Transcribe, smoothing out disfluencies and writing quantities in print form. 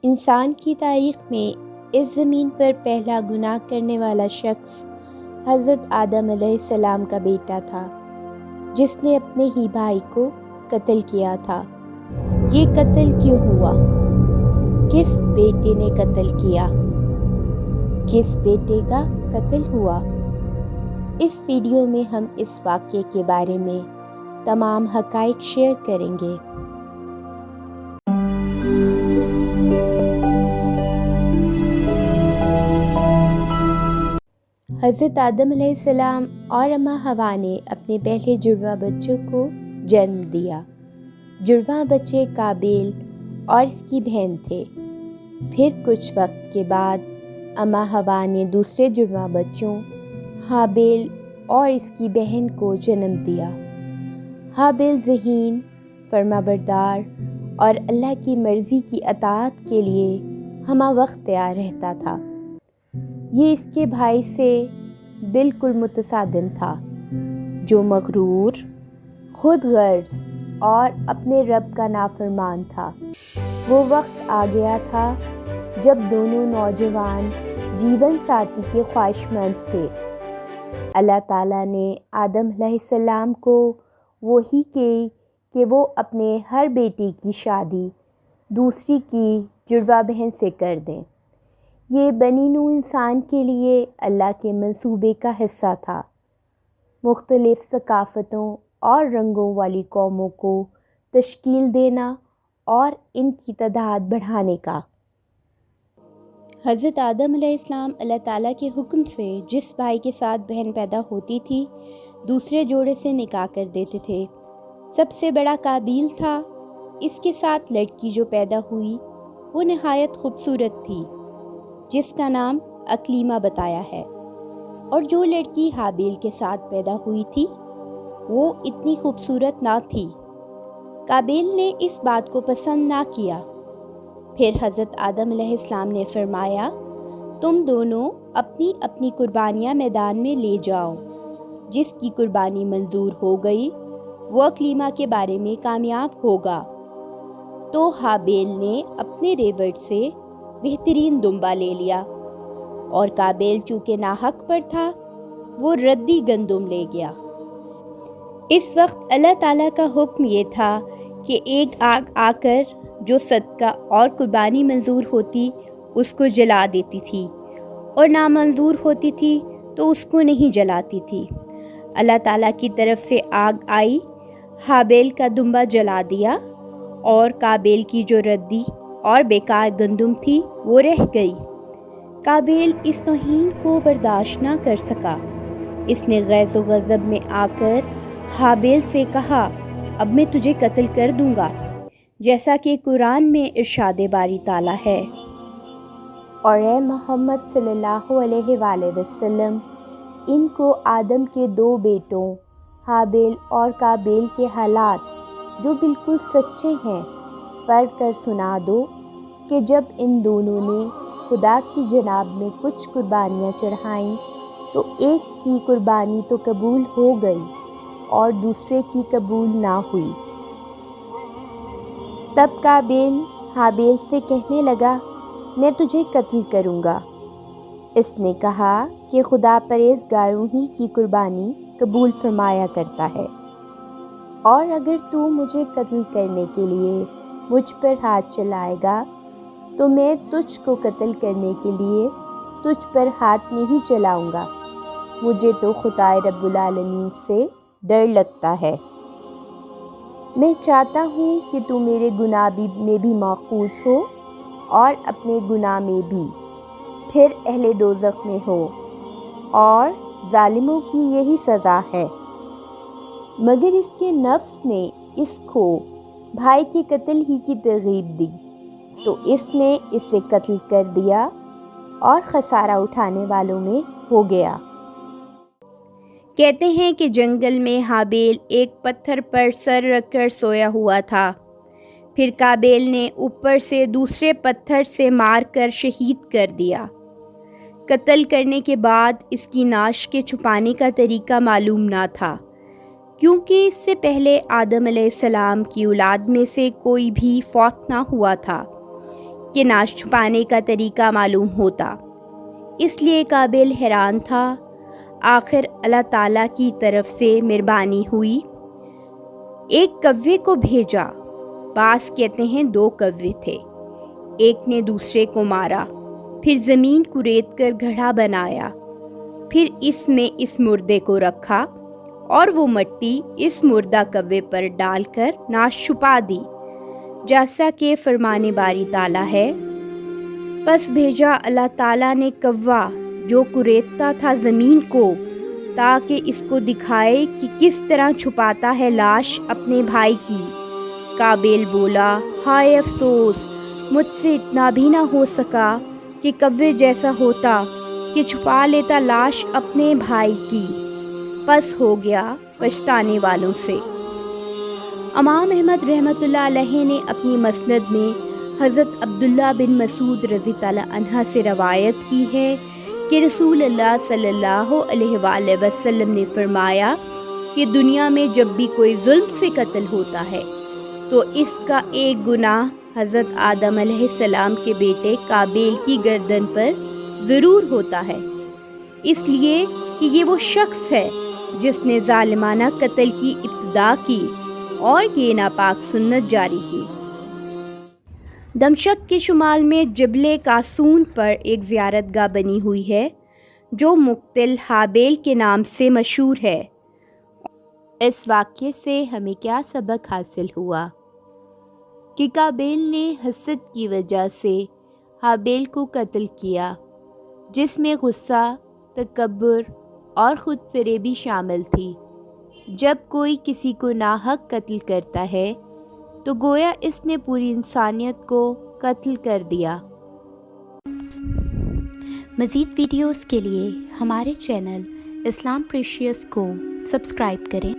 انسان کی تاریخ میں اس زمین پر پہلا گناہ کرنے والا شخص حضرت آدم علیہ السلام کا بیٹا تھا، جس نے اپنے ہی بھائی کو قتل کیا تھا۔ یہ قتل کیوں ہوا؟ کس بیٹے نے قتل کیا؟ کس بیٹے کا قتل ہوا؟ اس ویڈیو میں ہم اس واقعے کے بارے میں تمام حقائق شیئر کریں گے۔ حضرت آدم علیہ السلام اور اماں حوا نے اپنے پہلے جڑواں بچوں کو جنم دیا۔ جڑواں بچے قابیل اور اس کی بہن تھے۔ پھر کچھ وقت کے بعد اماں حوا نے دوسرے جڑواں بچوں حابیل اور اس کی بہن کو جنم دیا۔ حابیل ذہین، فرمانبردار اور اللہ کی مرضی کی اطاعت کے لیے ہمہ وقت تیار رہتا تھا۔ یہ اس کے بھائی سے بالکل متصادم تھا، جو مغرور، خود غرض اور اپنے رب کا نافرمان تھا۔ وہ وقت آ گیا تھا جب دونوں نوجوان جیون ساتھی کے خواہشمند تھے۔ اللہ تعالیٰ نے آدم علیہ السلام کو وحی کی کہ وہ اپنے ہر بیٹے کی شادی دوسری کی جڑواں بہن سے کر دیں۔ یہ بنی نوع انسان کے لیے اللہ کے منصوبے کا حصہ تھا۔ مختلف ثقافتوں اور رنگوں والی قوموں کو تشکیل دینا اور ان کی تعداد بڑھانے کا۔ حضرت آدم علیہ السلام اللہ تعالیٰ کے حکم سے جس بھائی کے ساتھ بہن پیدا ہوتی تھی، دوسرے جوڑے سے نکاح کر دیتے تھے۔ سب سے بڑا قابیل تھا۔ اس کے ساتھ لڑکی جو پیدا ہوئی وہ نہایت خوبصورت تھی، جس کا نام اکلیمہ بتایا ہے، اور جو لڑکی حابیل کے ساتھ پیدا ہوئی تھی وہ اتنی خوبصورت نہ تھی۔ قابیل نے اس بات کو پسند نہ کیا۔ پھر حضرت آدم علیہ السلام نے فرمایا، تم دونوں اپنی اپنی قربانیاں میدان میں لے جاؤ۔ جس کی قربانی منظور ہو گئی وہ اکلیمہ کے بارے میں کامیاب ہوگا۔ تو حابیل نے اپنے ریوڑ سے بہترین دمبا لے لیا، اور قابیل چونکہ ناحق پر تھا وہ ردی گندم لے گیا۔ اس وقت اللہ تعالیٰ کا حکم یہ تھا کہ ایک آگ آ کر جو صدقہ اور قربانی منظور ہوتی اس کو جلا دیتی تھی، اور نامنظور ہوتی تھی تو اس کو نہیں جلاتی تھی۔ اللہ تعالیٰ کی طرف سے آگ آئی، حابیل کا دمبا جلا دیا، اور قابیل کی جو ردی اور بیکار گندم تھی وہ رہ گئی۔ قابیل اس توہین کو برداشت نہ کر سکا۔ اس نے غیظ و غضب میں آ کر حابیل سے کہا، اب میں تجھے قتل کر دوں گا، جیسا کہ قرآن میں ارشاد باری تعالیٰ ہے۔ اور اے محمد صلی اللہ علیہ وآلہ وسلم، ان کو آدم کے دو بیٹوں حابیل اور قابیل کے حالات جو بالکل سچے ہیں پڑھ کر سنا دو کہ جب ان دونوں نے خدا کی جناب میں کچھ قربانیاں چڑھائیں تو ایک کی قربانی تو قبول ہو گئی اور دوسرے کی قبول نہ ہوئی۔ تب قابیل حابیل سے کہنے لگا، میں تجھے قتل کروں گا۔ اس نے کہا کہ خدا پرہیزگاروں ہی کی قربانی قبول فرمایا کرتا ہے، اور اگر تو مجھے قتل کرنے کے لیے مجھ پر ہاتھ چلائے گا تو میں تجھ کو قتل کرنے کے لیے تجھ پر ہاتھ نہیں چلاؤں گا۔ مجھے تو خدا رب العالمین سے ڈر لگتا ہے۔ میں چاہتا ہوں کہ تو میرے گناہ میں بھی ماخوذ ہو اور اپنے گناہ میں بھی، پھر اہل دوزخ میں ہو، اور ظالموں کی یہی سزا ہے۔ مگر اس کے نفس نے اس کو بھائی کے قتل ہی کی ترغیب دی، تو اس نے اسے قتل کر دیا اور خسارہ اٹھانے والوں میں ہو گیا۔ کہتے ہیں کہ جنگل میں حابیل ایک پتھر پر سر رکھ کر سویا ہوا تھا۔ پھر قابیل نے اوپر سے دوسرے پتھر سے مار کر شہید کر دیا۔ قتل کرنے کے بعد اس کی نعش کے چھپانے کا طریقہ معلوم نہ تھا، کیونکہ اس سے پہلے آدم علیہ السلام کی اولاد میں سے کوئی بھی فوت نہ ہوا تھا۔ کہ ناش چھپانے کا طریقہ معلوم ہوتا، اس لیے قابیل حیران تھا۔ آخر اللہ تعالیٰ کی طرف سے مہربانی ہوئی، ایک کوے کو بھیجا۔ بعض کہتے ہیں 2 کوے تھے، ایک نے دوسرے کو مارا، پھر زمین کرید کر گڑھا بنایا، پھر اس میں اس مردے کو رکھا اور وہ مٹی اس مردہ کوے پر ڈال کر ناش چھپا دی، جیسا کہ فرمان باری تعالیٰ ہے۔ پس بھیجا اللہ تعالیٰ نے کوا جو کریدتا تھا زمین کو، تاکہ اس کو دکھائے کہ کس طرح چھپاتا ہے لاش اپنے بھائی کی۔ قابیل بولا، ہائے افسوس، مجھ سے اتنا بھی نہ ہو سکا کہ کوے جیسا ہوتا کہ چھپا لیتا لاش اپنے بھائی کی، پس ہو گیا پچھتانے والوں سے۔ امام احمد رحمۃ اللہ علیہ نے اپنی مسند میں حضرت عبداللہ بن مسعود رضی اللہ عنہ سے روایت کی ہے کہ رسول اللہ صلی اللہ علیہ وآلہ وسلم نے فرمایا کہ دنیا میں جب بھی کوئی ظلم سے قتل ہوتا ہے تو اس کا ایک گناہ حضرت آدم علیہ السلام کے بیٹے قابیل کی گردن پر ضرور ہوتا ہے، اس لیے کہ یہ وہ شخص ہے جس نے ظالمانہ قتل کی ابتدا کی اور یہ ناپاک سنت جاری کی۔ دمشق کے شمال میں جبل قاسون پر ایک زیارت گاہ بنی ہوئی ہے جو مقتل ہابیل کے نام سے مشہور ہے۔ اس واقعے سے ہمیں کیا سبق حاصل ہوا کہ قابیل نے حسد کی وجہ سے ہابیل کو قتل کیا، جس میں غصہ، تکبر اور خود فریبی شامل تھی۔ جب کوئی کسی کو ناحق قتل کرتا ہے تو گویا اس نے پوری انسانیت کو قتل کر دیا۔ مزید ویڈیوز کے لیے ہمارے چینل اسلام پریشیس کو سبسکرائب کریں۔